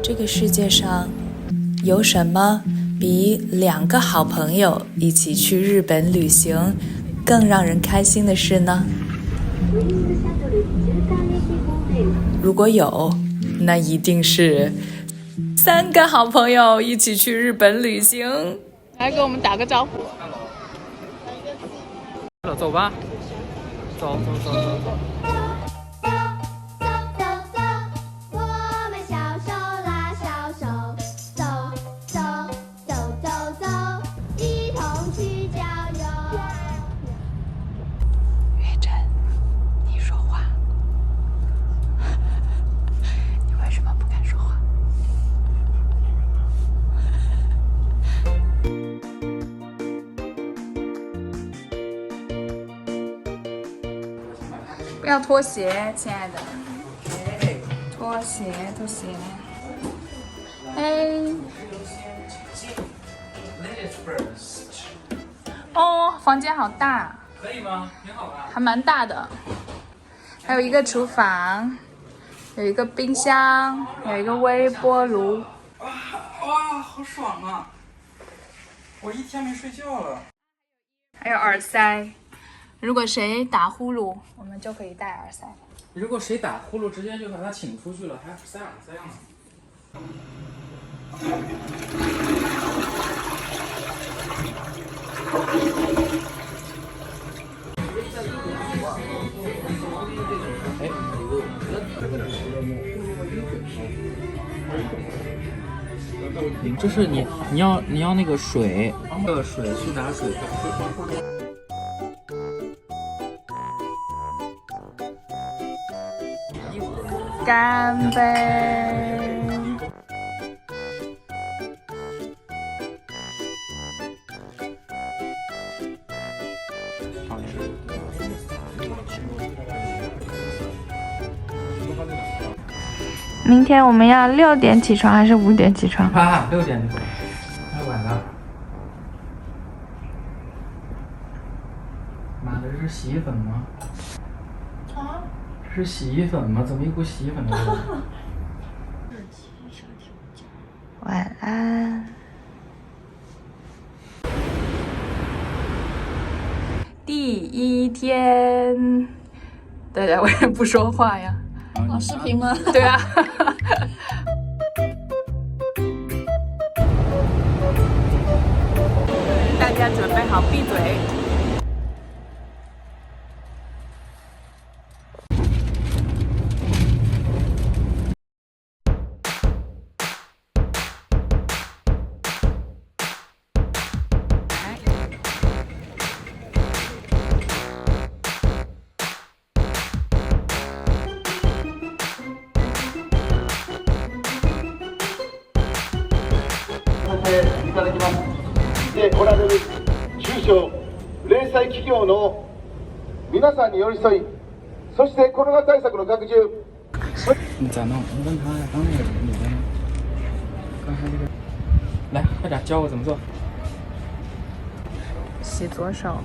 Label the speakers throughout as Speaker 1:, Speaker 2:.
Speaker 1: 这个世界上有什么比两个好朋友一起去日本旅行更让人开心的事呢？如果有，那一定是3个好朋友一起去日本旅行。
Speaker 2: 来给我们打个招呼。
Speaker 3: 走吧，走。
Speaker 2: 不要脱鞋，亲爱的。脱鞋。哎。哦，房间好大。
Speaker 3: 可以吗？挺好的。
Speaker 2: 还蛮大的。还有一个厨房，有一个冰箱，有一个微波炉。
Speaker 3: 哇，好爽啊！我一天没睡觉了。
Speaker 2: 还有耳塞。如果谁打呼噜，我们就可以戴耳塞。
Speaker 3: 如果谁打呼噜，直接就把他请出去了，还塞耳塞呢。就是你要那个水，苏打水。
Speaker 2: 干杯！明天我们要6点起床还是5点起床
Speaker 3: ？6点，太晚了。妈的，这是洗衣粉吗？啊？这是洗衣粉吗？怎么一股洗衣粉的味道？
Speaker 2: 晚安。第1天，大家为什么不说话呀？
Speaker 1: 视频吗？
Speaker 2: 对啊。大家准备好闭嘴。
Speaker 4: いただきます。でおられる中小零細企業の皆さんに寄り添い、そしてコロナ対策の拡充。
Speaker 3: 你咋弄？你问他呀，刚那个女的呢？刚才这个，来，快点教我怎么做。
Speaker 2: 洗左手，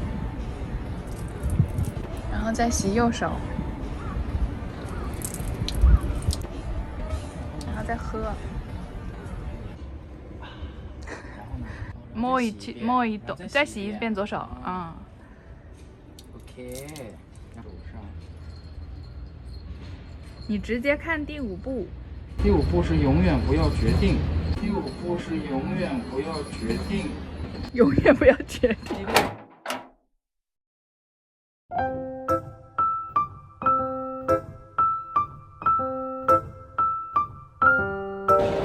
Speaker 2: 然后再洗右手，然后再喝。摸一动，再洗一遍左手，OK，
Speaker 3: 手上。
Speaker 2: 你直接看第5步。
Speaker 3: 第5步是永远不要决定。第5步是永远不要决定。
Speaker 2: 永远不要决定。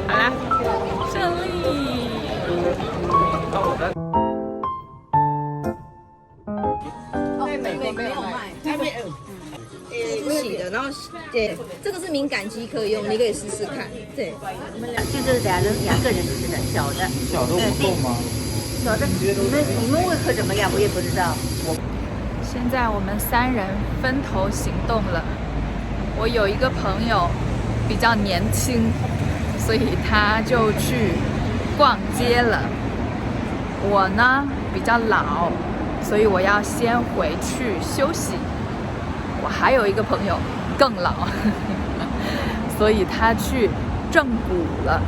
Speaker 2: 好啦，胜利。
Speaker 5: 没有卖，是洗的，然后对，这个是敏感肌可以用，你可以试试看。对，
Speaker 6: 我们就是两个人吃的，小的。
Speaker 3: 小的不够吗？
Speaker 6: 小的，你们胃口怎么样？我也不知道。
Speaker 2: 现在我们3人分头行动了。我有一个朋友比较年轻，所以他就去逛街了。我呢比较老，所以我要先回去休息。我还有一个朋友更老，所以他去正骨了。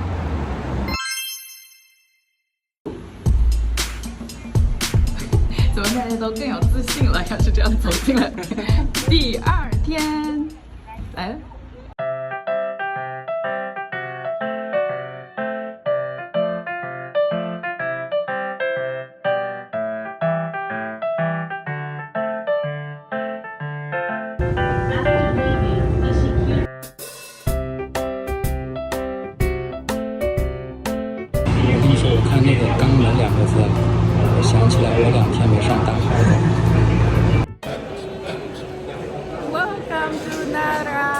Speaker 2: 怎么大家都更有自信了？要是这样走进来。第2天来了。
Speaker 3: 我跟你说，我看那个“肛门”2个字，我想起来我2天没上大号了。
Speaker 2: Welcome to Nara。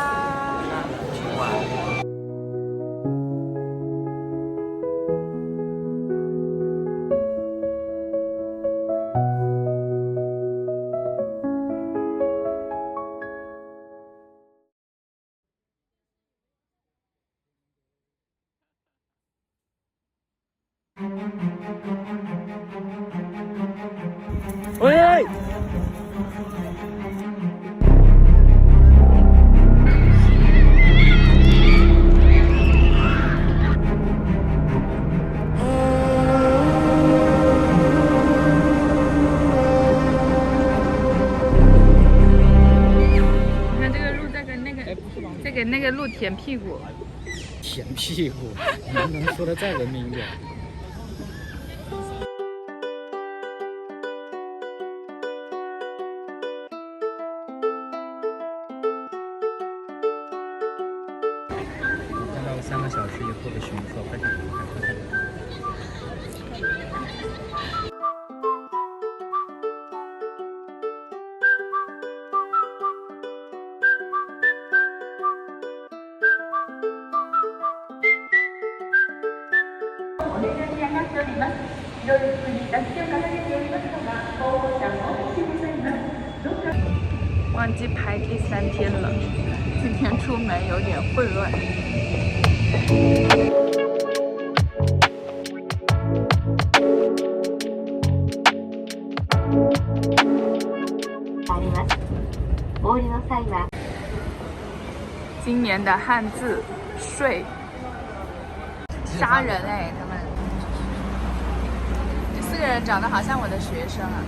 Speaker 3: 喂！
Speaker 2: 你看这个鹿在给那个鹿舔屁股。
Speaker 3: 舔屁股，能不能说的再文明一点？看到3个小时以后的熊色，快点，快点！
Speaker 2: 忘记排第3天了，今天出门有点混乱。今年的汉字“睡”，杀人哎！他们这4个人长得好像我的学生啊。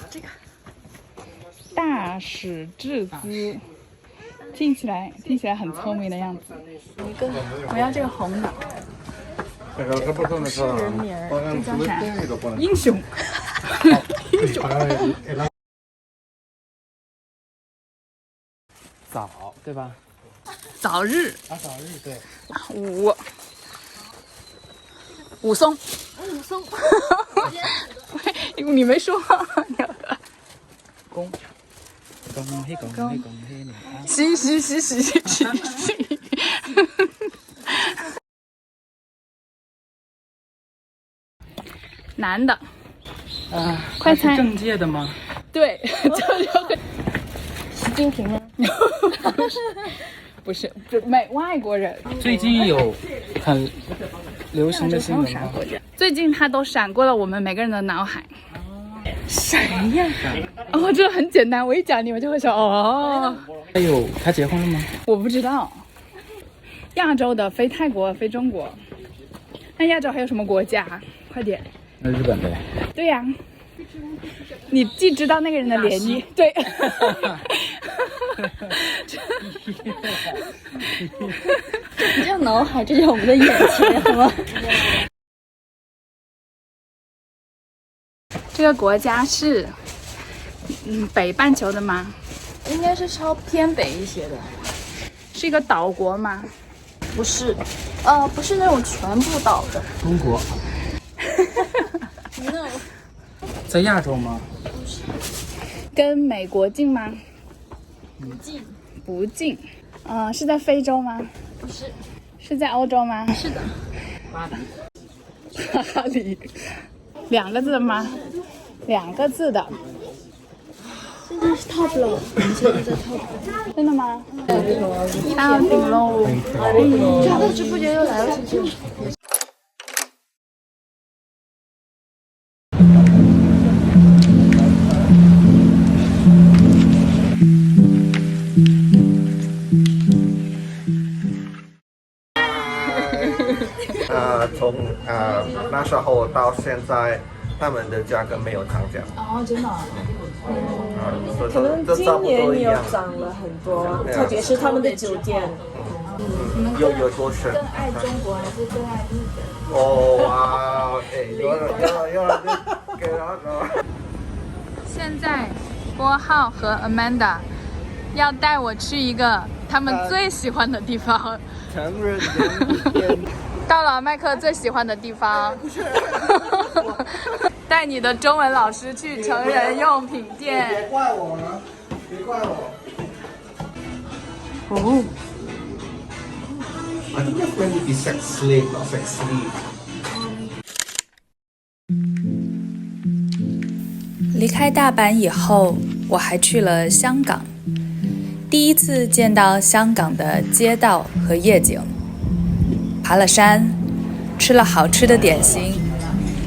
Speaker 2: 这个大使至姿，听起来很聪明的样子。我要这个红的。是人名儿，这叫啥？英雄。英雄。
Speaker 3: 早，对吧？
Speaker 2: 早日。
Speaker 3: 啊，早日对。
Speaker 2: 武松。
Speaker 5: 武松。
Speaker 2: 你没说。
Speaker 3: 恭喜你！
Speaker 2: 喜。男的。
Speaker 3: 啊，
Speaker 2: 快猜。
Speaker 3: 是政界的吗？
Speaker 2: 对，
Speaker 5: 习近平吗？
Speaker 2: 不是，外国人。
Speaker 3: 最近有很流行的新闻吗？
Speaker 2: 最近他都闪过了我们每个人的脑海。谁呀？哦，这很简单，我一讲你们就会说哦。
Speaker 3: 他结婚了吗？
Speaker 2: 我不知道。亚洲的非泰国非中国，那亚洲还有什么国家？快点。
Speaker 3: 那日本呗。
Speaker 2: 对呀。你既知道那个人的联谊，对。
Speaker 5: 这不叫脑海，这叫我们的眼前，好吗？
Speaker 2: 这个国家是北半球的吗？
Speaker 7: 应该是稍偏北一些的。
Speaker 2: 是一个岛国吗？
Speaker 7: 不是，不是那种全部岛的。
Speaker 3: 中国。
Speaker 7: No，
Speaker 3: 在亚洲吗？
Speaker 2: 跟美国近吗？
Speaker 7: 不近。
Speaker 2: 不近。是在非洲吗？
Speaker 7: 不是。
Speaker 2: 是在欧洲吗？
Speaker 7: 是的。
Speaker 2: 巴黎。2个字的吗？2个字的。
Speaker 7: 现在是 top 了，我们现在在 top。
Speaker 2: 真的吗？到顶喽！
Speaker 7: 这个直播间又来了，是不是？
Speaker 8: 从那时候到现在，他们的价格没有涨价。
Speaker 7: 哦，真的。
Speaker 8: 可能
Speaker 9: 今年有涨了很多，特别是他们的酒店。
Speaker 8: 有多深？
Speaker 7: 更爱中国还是更爱日本？
Speaker 8: 哦哇，有。
Speaker 2: 现在郭浩和 Amanda 要带我去一个他们最喜欢的地方。
Speaker 8: 成人店。
Speaker 2: 到了麦克最喜欢的地方。带你的中文老师去成人用品店。
Speaker 8: 别怪我了，别怪我。
Speaker 2: 哦。
Speaker 8: I think that's going to be sex slave, not sex sleeve.
Speaker 1: 离开大阪以后，我还去了香港，第一次见到香港的街道和夜景，爬了山，吃了好吃的点心，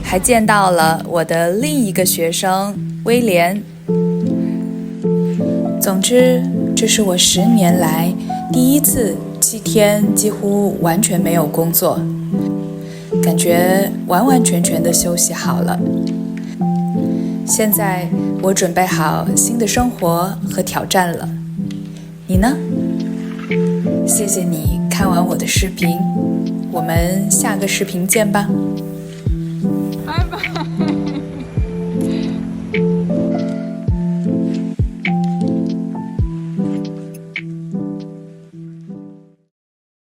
Speaker 1: 还见到了我的另一个学生威廉。总之，这是我10年来第一次7天几乎完全没有工作，感觉完完全全的休息好了。现在我准备好新的生活和挑战了，你呢？谢谢你看完我的视频，我们下个视频见吧。